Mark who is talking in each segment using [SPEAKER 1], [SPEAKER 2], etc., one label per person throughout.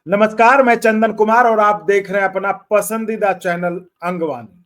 [SPEAKER 1] नमस्कार, मैं चंदन कुमार और आप देख रहे हैं अपना पसंदीदा चैनल अंगवानी।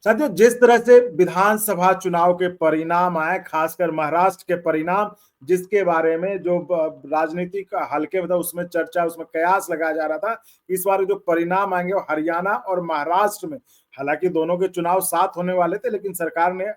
[SPEAKER 1] साथियों, जिस तरह से विधानसभा चुनाव के परिणाम आए, खासकर महाराष्ट्र के परिणाम, जिसके बारे में जो राजनीतिक हल्के मतलब उसमें चर्चा, उसमें कयास लगाया जा रहा था कि इस बार जो परिणाम आएंगे वो हरियाणा और महाराष्ट्र में, हालांकि दोनों के चुनाव साथ होने वाले थे, लेकिन सरकार ने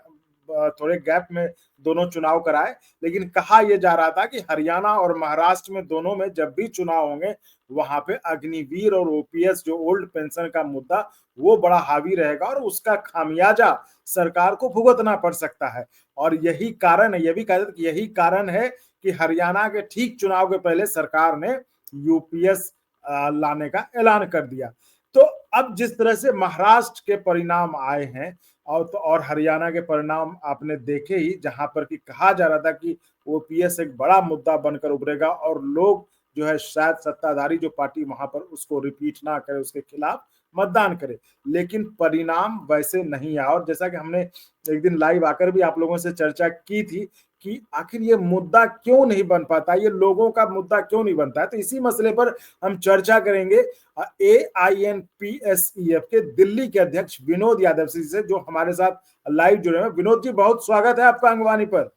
[SPEAKER 1] थोड़े गैप में दोनों चुनाव कराए। लेकिन कहा यह जा रहा था कि हरियाणा और महाराष्ट्र में दोनों में जब भी चुनाव होंगे वहां पे अग्निवीर और ओपीएस जो ओल्ड पेंशन का मुद्दा वो बड़ा हावी रहेगा और उसका खामियाजा सरकार को भुगतना पड़ सकता है। और यही कारण है, यह भी कहा कि यही कारण है कि हरियाणा के ठीक चुनाव के पहले सरकार ने यूपीएस लाने का ऐलान कर दिया। तो अब जिस तरह से महाराष्ट्र के परिणाम आए हैं और हरियाणा के परिणाम आपने देखे ही, जहां पर कि कहा जा रहा था कि ओपीएस एक बड़ा मुद्दा बनकर उभरेगा और लोग जो है शायद सत्ताधारी जो पार्टी वहां पर उसको रिपीट ना करे, उसके खिलाफ मतदान करे। लेकिन परिणाम वैसे नहीं आया और जैसा कि हमने एक दिन लाइव आकर भी आप लोगों से चर्चा की थी कि आखिर ये मुद्दा क्यों नहीं बन पाता, ये लोगों का मुद्दा क्यों नहीं बनता है। तो इसी मसले पर हम चर्चा करेंगे AINPSEF के दिल्ली के अध्यक्ष विनोद यादव जी से, जो हमारे साथ लाइव जुड़े हैं। विनोद जी, बहुत स्वागत है आपका अंगवानी पर।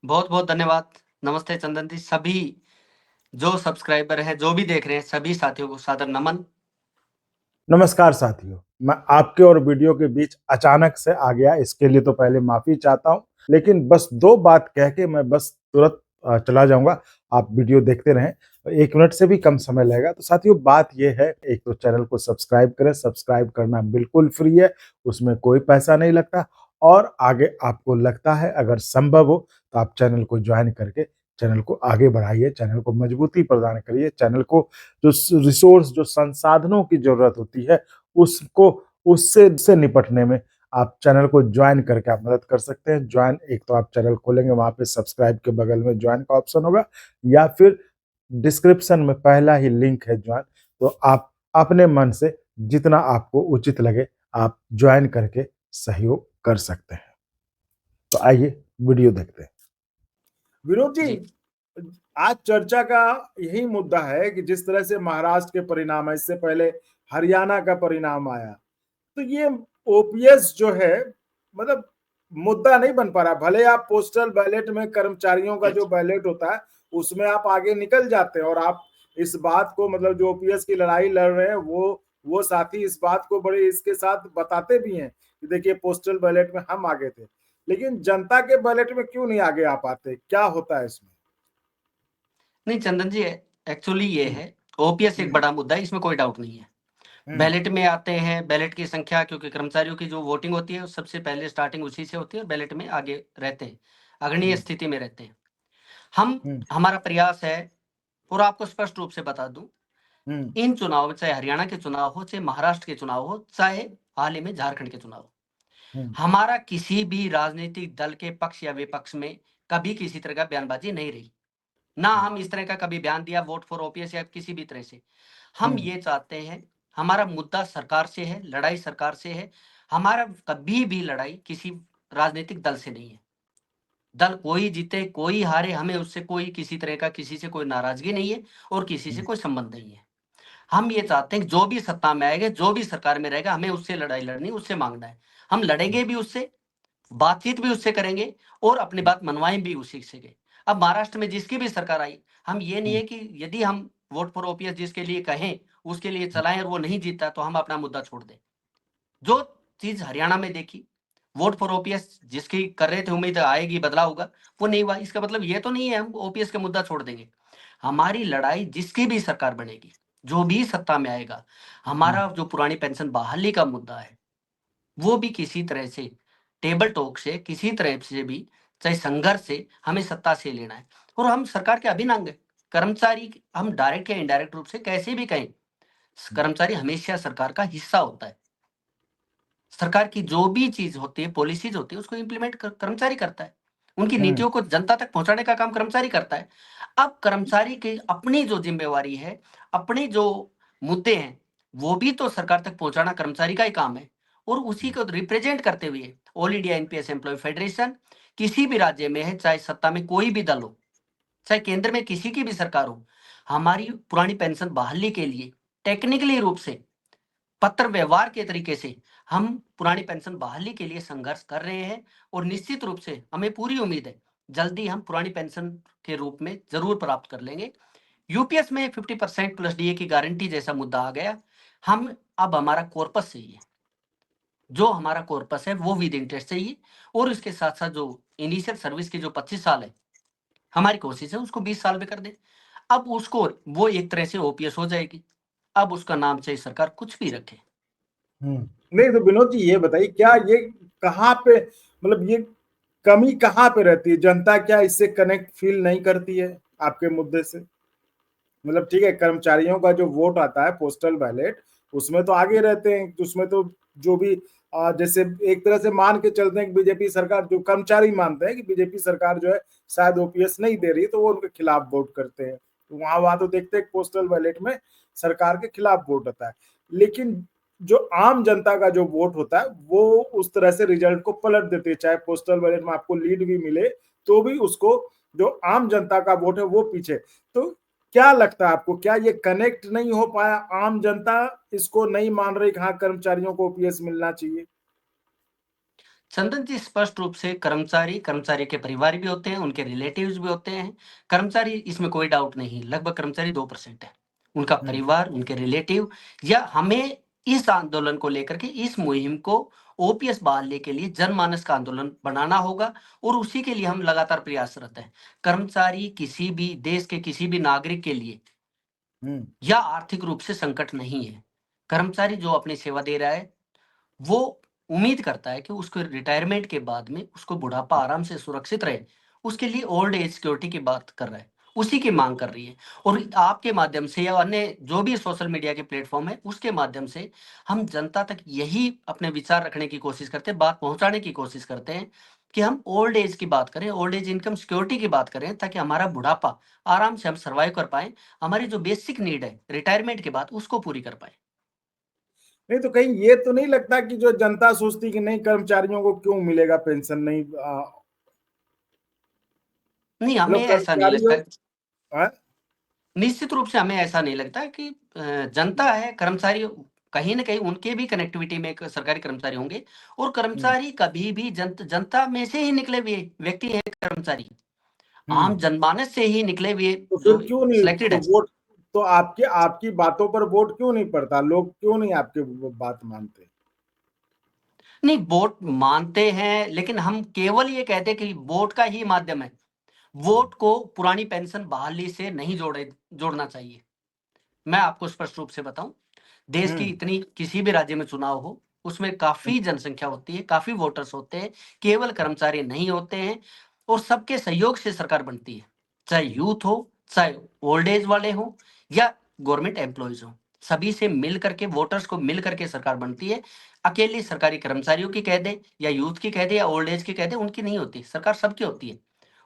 [SPEAKER 2] बहुत बहुत धन्यवाद। नमस्ते चंदन जी, सभी जो सब्सक्राइबर हैं, जो भी देख रहे हैं, सभी साथियों को सादर नमन।
[SPEAKER 1] नमस्कार साथियों, मैं आपके और वीडियो के बीच अचानक से आ गया, इसके लिए तो पहले माफी चाहता हूं। लेकिन बस दो बात कह के मैं बस तुरंत चला जाऊंगा। आप वीडियो देखते रहें, 1 मिनट से भी कम समय लगेगा। तो साथियों, बात यह है, एक तो चैनल को सब्सक्राइब करें, सब्सक्राइब करना बिल्कुल फ्री है, उसमें कोई पैसा नहीं लगता। और आगे आपको लगता है अगर संभव हो तो आप चैनल को ज्वाइन करके चैनल को आगे बढ़ाइए, चैनल को मजबूती प्रदान करिए, चैनल को जो रिसोर्स, जो संसाधनों की जरूरत होती है उसको उससे निपटने में आप चैनल को ज्वाइन करके आप मदद कर सकते हैं। ज्वाइन, एक तो आप चैनल खोलेंगे, वहां पे सब्सक्राइब के बगल में ज्वाइन का ऑप्शन होगा, या फिर डिस्क्रिप्शन में पहला ही लिंक है ज्वाइन। तो आप अपने मन से जितना आपको उचित लगे आप ज्वाइन करके सहयोग कर सकते हैं। तो आइए वीडियो देखते हैं। विनोद जी, आज चर्चा का यही मुद्दा है कि जिस तरह से महाराष्ट्र के परिणाम है, इससे पहले हरियाणा का परिणाम आया, तो ये ओपीएस जो है मतलब मुद्दा नहीं बन पा रहा। भले आप पोस्टल बैलेट में कर्मचारियों का जो बैलेट होता है उसमें आप आगे निकल जाते हैं और आप इस बात को मतलब जो ओपीएस की लड़ाई लड़ रहे हैं वो साथी इस बात को बड़े इसके साथ बताते भी हैं कि देखिए पोस्टल बैलेट में हम आगे थे। लेकिन जनता के बैलेट में क्यों नहीं आगे आ पाते, क्या होता है इसमें?
[SPEAKER 2] नहीं चंदन जी, एक्चुअली ये है, ओपीएस एक बड़ा मुद्दा है, इसमें कोई डाउट नहीं है। बैलेट में आते हैं, बैलेट की संख्या, क्योंकि कर्मचारियों की जो वोटिंग होती है सबसे पहले स्टार्टिंग उसी से होती है और बैलेट में आगे रहते हैं, अग्रणीय स्थिति में रहते हैं। हमारा प्रयास है, और आपको स्पष्ट रूप से बता दूं, इन चुनाव में चाहे हरियाणा के चुनाव हो, चाहे महाराष्ट्र के चुनाव हो, चाहे हाल ही में झारखंड के चुनाव हो, हमारा किसी भी राजनीतिक दल के पक्ष या विपक्ष में कभी किसी तरह का बयानबाजी नहीं रही। ना हम इस तरह का कभी बयान दिया वोट फॉर ओपीएस या किसी भी तरह से। हम ये चाहते हैं, हमारा मुद्दा सरकार से है, लड़ाई सरकार से है। हमारा कभी भी लड़ाई किसी राजनीतिक दल से नहीं है। दल कोई जीते कोई हारे, हमें उससे कोई किसी तरह का किसी से कोई नाराजगी नहीं है और किसी से कोई संबंध नहीं है। हम ये चाहते हैं कि जो भी सत्ता में आएगा, जो भी सरकार में रहेगा, हमें उससे लड़ाई लड़नी, उससे मांगना है। हम लड़ेंगे भी उससे, बातचीत भी उससे करेंगे और अपनी बात मनवाएं भी उसी से के। अब महाराष्ट्र में जिसकी भी सरकार आई, हम ये नहीं है कि यदि हम वोट फॉर ओपीएस जिसके लिए कहें उसके लिए चलाएं और वो नहीं जीतता तो हम अपना मुद्दा छोड़ दें। जो चीज हरियाणा में देखी, वोट फॉर ओपीएस जिसकी कर रहे थे, उम्मीद आएगी बदलाव होगा, वो नहीं हुआ। इसका मतलब ये तो नहीं है हम ओपीएस का मुद्दा छोड़ देंगे। हमारी लड़ाई जिसकी भी सरकार बनेगी, जो भी सत्ता में आएगा, हमारा जो पुरानी पेंशन बहाली का मुद्दा है वो भी किसी तरह से टेबल टॉक से, किसी तरह से भी, चाहे संघर्ष से, हमें सत्ता से लेना है। और हम सरकार के अभिन्न अंग हैं। कर्मचारी, हम डायरेक्ट या इनडायरेक्ट रूप से कैसे भी कहें, कर्मचारी हमेशा सरकार का हिस्सा होता है। सरकार की जो भी चीज होती है, पॉलिसीज होती है, उसको इंप्लीमेंट कर्मचारी करता है। उनकी नीतियों को जनता तक पहुंचाने का काम कर्मचारी करता है। अब कर्मचारी की अपनी जो जिम्मेवारी है, अपने जो मुद्दे हैं, वो भी तो सरकार तक पहुंचाना कर्मचारी का ही काम है। और उसी को रिप्रेजेंट करते हुए all India NPS employ federation किसी भी राज्य में है, चाहे सत्ता में कोई भी दल हो, चाहे केंद्र में किसी की भी सरकार हो, हमारी पुरानी पेंशन बहाली के लिए टेक्निकली रूप से पत्र व्यवहार के तरीके से हम पुरानी पेंशन बहाली के लिए संघर्ष कर रहे हैं और निश्चित रूप से हमें पूरी उम्मीद है जल्दी हम पुरानी पेंशन के रूप में जरूर प्राप्त कर लेंगे। यूपीएस में 50% प्लस डीए की गारंटी जैसा मुद्दा आ गया। हम अब हमारा कॉर्पस चाहिए, जो हमारा कॉर्पस है वो विद इंटरेस्ट चाहिए, और उसके साथ साथ जो इनिशियल सर्विस की जो 25 साल है हमारी कोशिश है उसको 20 साल में कर दे। अब उसको वो एक तरह से ओपीएस हो जाएगी। अब उसका नाम चाहे सरकार कुछ भी रखे।
[SPEAKER 1] नहीं तो विनोद जी ये बताइए, क्या ये कहाँ पे, मतलब ये कमी कहाँ पे रहती है? जनता क्या इससे कनेक्ट फील नहीं करती है आपके मुद्दे से? मतलब ठीक है, कर्मचारियों का जो वोट आता है पोस्टल बैलेट, उसमें तो आगे रहते हैं, उसमें तो जो भी जैसे एक तरह से मान के चलते हैं कि बीजेपी सरकार, जो कर्मचारी मानते हैं कि बीजेपी सरकार जो है शायद ओपीएस नहीं दे रही, तो वो उनके खिलाफ वोट करते हैं। तो वहां वहां तो देखते हैं पोस्टल बैलेट में सरकार के खिलाफ वोट होता है, लेकिन जो आम जनता का जो वोट होता है वो उस तरह से रिजल्ट को पलट देती है। चाहे पोस्टल बैलेट में आपको लीड भी मिले तो भी उसको, जो आम जनता का वोट है वो पीछे। तो क्या लगता है आपको, क्या ये कनेक्ट नहीं हो पाया? आम जनता इसको नहीं मान रही कि हाँ कर्मचारियों को ओपीएस मिलना चाहिए?
[SPEAKER 2] चंदन जी, स्पष्ट रूप से कर्मचारी के परिवार भी होते हैं, उनके रिलेटिव्स भी होते हैं। कर्मचारी, इसमें कोई डाउट नहीं, लगभग कर्मचारी 2% है। उनका
[SPEAKER 1] हम्म।
[SPEAKER 2] परिवार, उनके रिलेटिव, या हमें इस आंदोलन को लेकर के, इस मुहिम को ओपीएस बहाली के लिए जनमानस का आंदोलन बनाना होगा, और उसी के लिए हम लगातार प्रयासरत हैं। कर्मचारी किसी भी देश के किसी भी नागरिक के लिए
[SPEAKER 1] हम्म।
[SPEAKER 2] या आर्थिक रूप से संकट नहीं है। कर्मचारी जो अपनी सेवा दे रहा है वो उम्मीद करता है कि उसको रिटायरमेंट के बाद में उसको बुढ़ापा आराम से सुरक्षित रहे। उसके लिए ओल्ड एज सिक्योरिटी की बात कर रहा है, उसी की मांग कर रही है। और आपके माध्यम से या अन्य जो भी सोशल मीडिया के प्लेटफॉर्म है उसके माध्यम से हम जनता तक यही अपने विचार रखने की कोशिश करते हैं, बात पहुंचाने की कोशिश करते हैं कि हम ओल्ड एज की बात करें, ओल्ड एज इनकम सिक्योरिटी की बात करें, ताकि हमारा बुढ़ापा आराम से हम सर्वाइव कर पाए, हमारी जो बेसिक नीड है रिटायरमेंट के बाद उसको पूरी कर पाए।
[SPEAKER 1] नहीं तो कहीं ये तो नहीं लगता कि जो जनता सोचती कि नहीं कर्मचारियों को क्यों मिलेगा पेंशन, नहीं
[SPEAKER 2] नहीं, हमें
[SPEAKER 1] मतलब
[SPEAKER 2] ऐसा नहीं
[SPEAKER 1] कर्मचारियों।
[SPEAKER 2] लगता।
[SPEAKER 1] हाँ?
[SPEAKER 2] निश्चित रूप से हमें ऐसा नहीं लगता कि जनता है, कर्मचारी कहीं न कहीं उनके भी कनेक्टिविटी में एक सरकारी कर्मचारी होंगे, और
[SPEAKER 1] हम्म।
[SPEAKER 2] कर्मचारी कभी भी जनता में से ही निकले हुए व्यक्ति हैं कर्मचारी। आम
[SPEAKER 1] हम्म।
[SPEAKER 2] जनमानस से ही निकले हुए
[SPEAKER 1] तो फिर
[SPEAKER 2] जो
[SPEAKER 1] क्यों नहीं,
[SPEAKER 2] सिलेक्टेड
[SPEAKER 1] तो
[SPEAKER 2] है।
[SPEAKER 1] वोट तो आपकी आपकी बातों पर वोट क्यों नहीं पड़ता? लोग क्यों नहीं आपके बात मानते?
[SPEAKER 2] नहीं, वोट मानते हैं, लेकिन हम केवल ये कहते हैं कि वोट का ही माध्यम है। वोट को पुरानी पेंशन बहाली से नहीं जोड़ना चाहिए। मैं आपको स्पष्ट रूप से बताऊं, देश की
[SPEAKER 1] हम्म।
[SPEAKER 2] इतनी किसी भी राज्य में चुनाव हो, उसमें काफी जनसंख्या होती है, काफी वोटर्स होते हैं, केवल कर्मचारी नहीं होते हैं, और सबके सहयोग से सरकार बनती है। चाहे यूथ हो, चाहे ओल्ड एज वाले हो, या गवर्नमेंट एम्प्लॉयज हो, सभी से मिल करके, वोटर्स को मिल करके सरकार बनती है। अकेली सरकारी कर्मचारियों की कह दे, या यूथ की कह दे, या ओल्ड एज की कह दे, उनकी नहीं होती, सरकार सबकी होती है।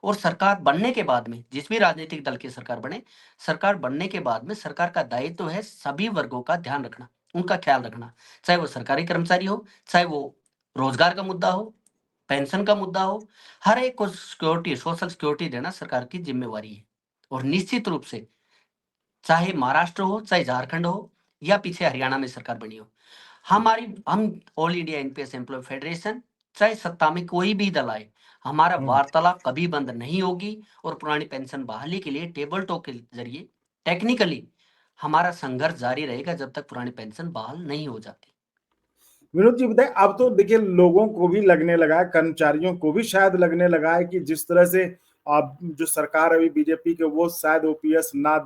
[SPEAKER 2] और सरकार बनने के बाद में, जिस भी राजनीतिक दल की सरकार बने, सरकार बनने के बाद में सरकार का दायित्व है सभी वर्गों का ध्यान रखना, उनका ख्याल रखना। चाहे वो सरकारी कर्मचारी हो, चाहे वो रोजगार का मुद्दा हो, पेंशन का मुद्दा हो, हर एक को सिक्योरिटी, सोशल सिक्योरिटी देना सरकार की जिम्मेवारी है। और निश्चित रूप से चाहे महाराष्ट्र हो, चाहे झारखंड हो, या पीछे हरियाणा में सरकार बनी हो, हम all India NPS employ federation, चाहे सत्ता में कोई भी दल आए, हमारा
[SPEAKER 1] हम्म।
[SPEAKER 2] वार्तालाप कभी बंद नहीं होगी। और पुरानी पेंशन बहाली के लिए टेबल टॉक के जरिए टेक्निकली हमारा संघर्ष जारी रहेगा जब तक पुरानी पेंशन बहाल नहीं हो जाती।
[SPEAKER 1] विनोद जी बताए, अब तो देखिए लोगों को भी लगने लगा है, कर्मचारियों को भी शायद लगने लगा है कि जिस तरह से अब जो सरकार अभी बीजेपी के, वो शायद ओपीएस ना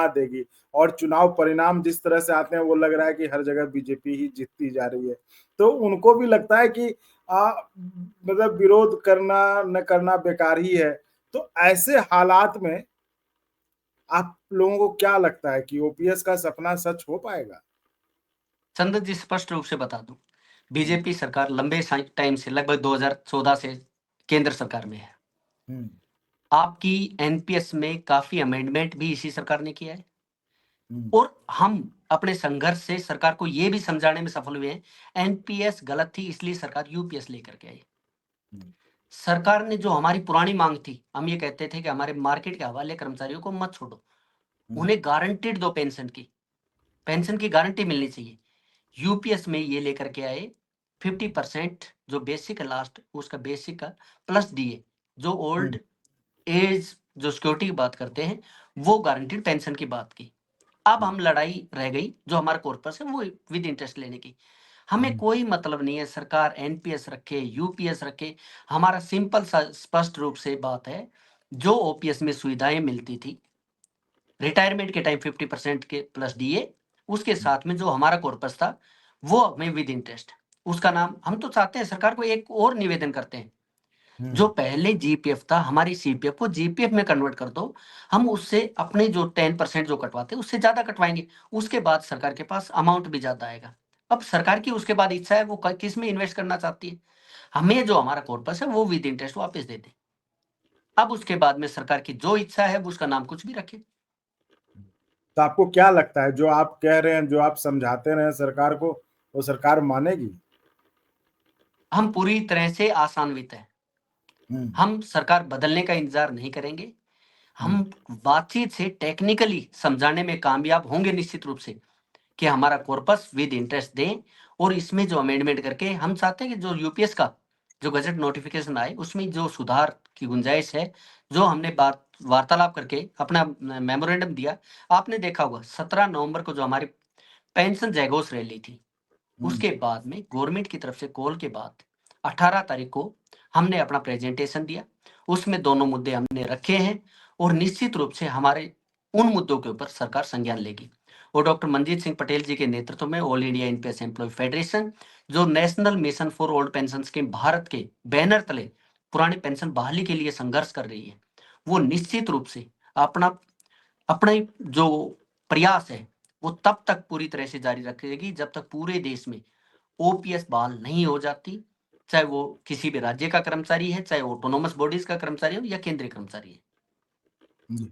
[SPEAKER 1] देगी, और चुनाव परिणाम जिस तरह से आते हैं वो लग रहा है कि हर जगह बीजेपी ही जीतती जा रही है। तो उनको भी लगता है कि मतलब विरोध करना न करना बेकार ही है। तो ऐसे हालात में आप लोगों को क्या लगता है कि ओपीएस का सपना सच हो पाएगा?
[SPEAKER 2] चंदन जी, स्पष्ट रूप से बता दूं,
[SPEAKER 1] हम्म।
[SPEAKER 2] बीजेपी सरकार लंबे टाइम से, लगभग 2014 से केंद्र सरकार में है।
[SPEAKER 1] हम्म।
[SPEAKER 2] आपकी एनपीएस में काफी अमेंडमेंट भी इसी सरकार ने किया है,
[SPEAKER 1] हम्म।
[SPEAKER 2] और हम अपने संघर्ष से सरकार को यह भी समझाने में सफल हुए हैं, एनपीएस गलत थी इसलिए सरकार यूपीएस लेकर के आई।
[SPEAKER 1] हम्म।
[SPEAKER 2] सरकार ने जो हमारी पुरानी मांग थी, हम ये कहते थे कि हमारे मार्केट के हवाले कर्मचारियों को मत छोड़ो, उन्हें गारंटीड दो पेंशन की गारंटी मिलनी चाहिए। यूपीएस में ये लेकर के आए 50% जो बेसिक है लास्ट उसका बेसिक का प्लस डीए, जो ओल्ड एज जो सिक्योरिटी की बात करते हैं वो गारंटीड पेंशन की बात की। अब हम लड़ाई रह गई जो हमारा कॉर्पस है वो विद इंटरेस्ट लेने की। हमें कोई मतलब नहीं है सरकार एनपीएस रखे यूपीएस रखे, हमारा सिंपल सा स्पष्ट रूप से बात है, जो ओपीएस में सुविधाएं मिलती थी रिटायरमेंट के टाइम 50% के प्लस डीए, उसके साथ में जो हमारा कॉर्पस था वो हमें विद इंटरेस्ट, उसका नाम हम तो चाहते हैं सरकार को एक और निवेदन करते हैं, जो पहले जीपीएफ था हमारी सीपीएफ को जीपीएफ में कन्वर्ट कर दो, हम उससे अपने जो 10% जो कटवाते हैं उससे ज्यादा कटवाएंगे, उसके बाद सरकार के पास अमाउंट भी ज्यादा आएगा। अब सरकार की उसके बाद इच्छा है वो किस में इन्वेस्ट करना चाहती है, हमें जो हमारा कॉर्पस है वो विद इंटरेस्ट वापस दे दे। अब उसके बाद में सरकार की जो इच्छा है वो उसका नाम कुछ भी रखे।
[SPEAKER 1] तो आपको क्या लगता है जो आप कह रहे हैं, जो आप समझाते रहे सरकार को, वो सरकार मानेगी?
[SPEAKER 2] हम पूरी तरह से आशान्वित है, हम सरकार बदलने का इंतजार नहीं करेंगे, हम बातचीत से टेक्निकली समझाने में कामयाब होंगे निश्चित रूप से कि हमारा कॉर्पस विद इंटरेस्ट दें, और इसमें जो अमेंडमेंट करके हम चाहते हैं कि जो यूपीएस का जो गजट नोटिफिकेशन आए उसमें जो सुधार की गुंजाइश है, जो हमने बात वार्तालाप करके अपना मेमोरेंडम दिया, आपने देखा होगा 17 नवंबर को जो हमारी पेंशन जयघोष रैली थी, उसके बाद में गवर्नमेंट की तरफ से कॉल के बाद 18 तारीख को हमने अपना प्रेजेंटेशन दिया, उसमें दोनों मुद्दे हमने रखे हैं और निश्चित रूप से हमारे उन मुद्दों के ऊपर सरकार संज्ञान लेगी। और डॉक्टर मंजीत सिंह पटेल जी के नेतृत्व में all India NPS employ federation जो national mission for old pension scheme Bharat के बैनर तले पुरानी पेंशन बहाली के लिए संघर्ष कर रही है, वो निश्चित रूप से अपना अपना जो प्रयास है वो तब तक पूरी तरह से जारी रखेगी जब तक पूरे देश में ओपीएस बहाल नहीं हो जाती, चाहे वो किसी भी राज्य का कर्मचारी है, चाहे ऑटोनोमस बॉडीज का कर्मचारी हो या केंद्रीय कर्मचारी है।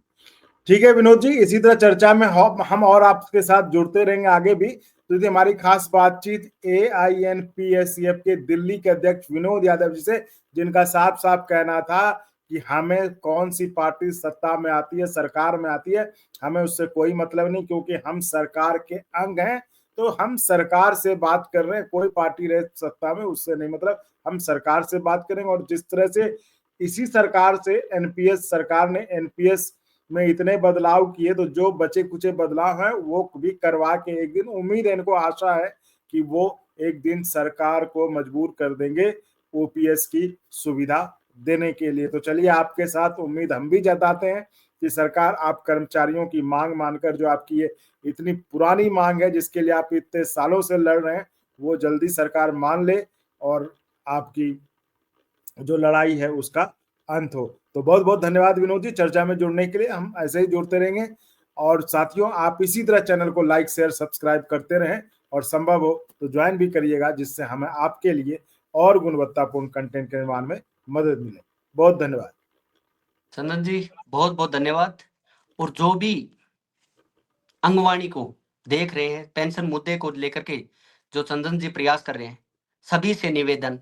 [SPEAKER 1] ठीक है विनोद जी, इसी तरह चर्चा में हम और आपके साथ जुड़ते रहेंगे आगे भी। तो ये हमारी खास बातचीत AINPSCF के दिल्ली के अध्यक्ष विनोद यादव जी से, जिनका साफ साफ कहना था कि हमें कौन सी पार्टी सत्ता में आती है, सरकार में आती है, हमें उससे कोई मतलब नहीं, क्योंकि हम सरकार के अंग हैं। तो हम सरकार से बात कर रहे हैं, कोई पार्टी रहे सत्ता में उससे नहीं मतलब, हम सरकार से बात करेंगे। और जिस तरह से इसी सरकार से एनपीएस सरकार ने एनपीएस में इतने बदलाव किए, तो जो बचे कुचे बदलाव हैं वो भी करवा के एक दिन, उम्मीद है, इनको आशा है कि वो एक दिन सरकार को मजबूर कर देंगे ओपीएस की सुविधा देने के लिए। तो चलिए, आपके साथ उम्मीद हम भी जताते हैं कि सरकार आप कर्मचारियों की मांग मानकर, जो आपकी ये इतनी पुरानी मांग है जिसके लिए आप इतने सालों से लड़ रहे हैं, वो जल्दी सरकार मान ले और आपकी जो लड़ाई है उसका अंत हो। तो बहुत बहुत धन्यवाद विनोद जी चर्चा में जुड़ने के लिए, हम ऐसे ही जुड़ते रहेंगे। और साथियों, आप इसी तरह चैनल को लाइक शेयर सब्सक्राइब करते रहें और संभव हो तो ज्वाइन भी करिएगा, जिससे हमें आपके लिए और गुणवत्तापूर्ण कंटेंट के निर्माण में मदद मिले। बहुत धन्यवाद
[SPEAKER 2] चंदन जी, बहुत बहुत धन्यवाद। और जो भी अंगवाणी को देख रहे हैं, पेंशन मुद्दे को लेकर के जो चंदन जी प्रयास कर रहे हैं, सभी से निवेदन,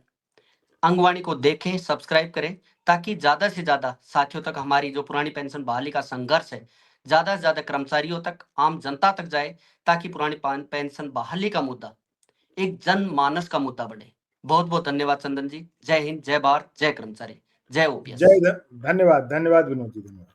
[SPEAKER 2] अंगवाणी को देखें, सब्सक्राइब करें, ताकि ज्यादा से ज्यादा साथियों तक हमारी जो पुरानी पेंशन बहाली का संघर्ष है ज्यादा से ज्यादा कर्मचारियों तक, आम जनता तक जाए, ताकि पुरानी पेंशन बहाली का मुद्दा एक जनमानस का मुद्दा बने। बहुत बहुत धन्यवाद चंदन जी। जय हिंद, जय भारत, जय कर्मचारी, जय ओपीएस।
[SPEAKER 1] धन्यवाद धन्यवाद विनोद जी, धन्यवाद।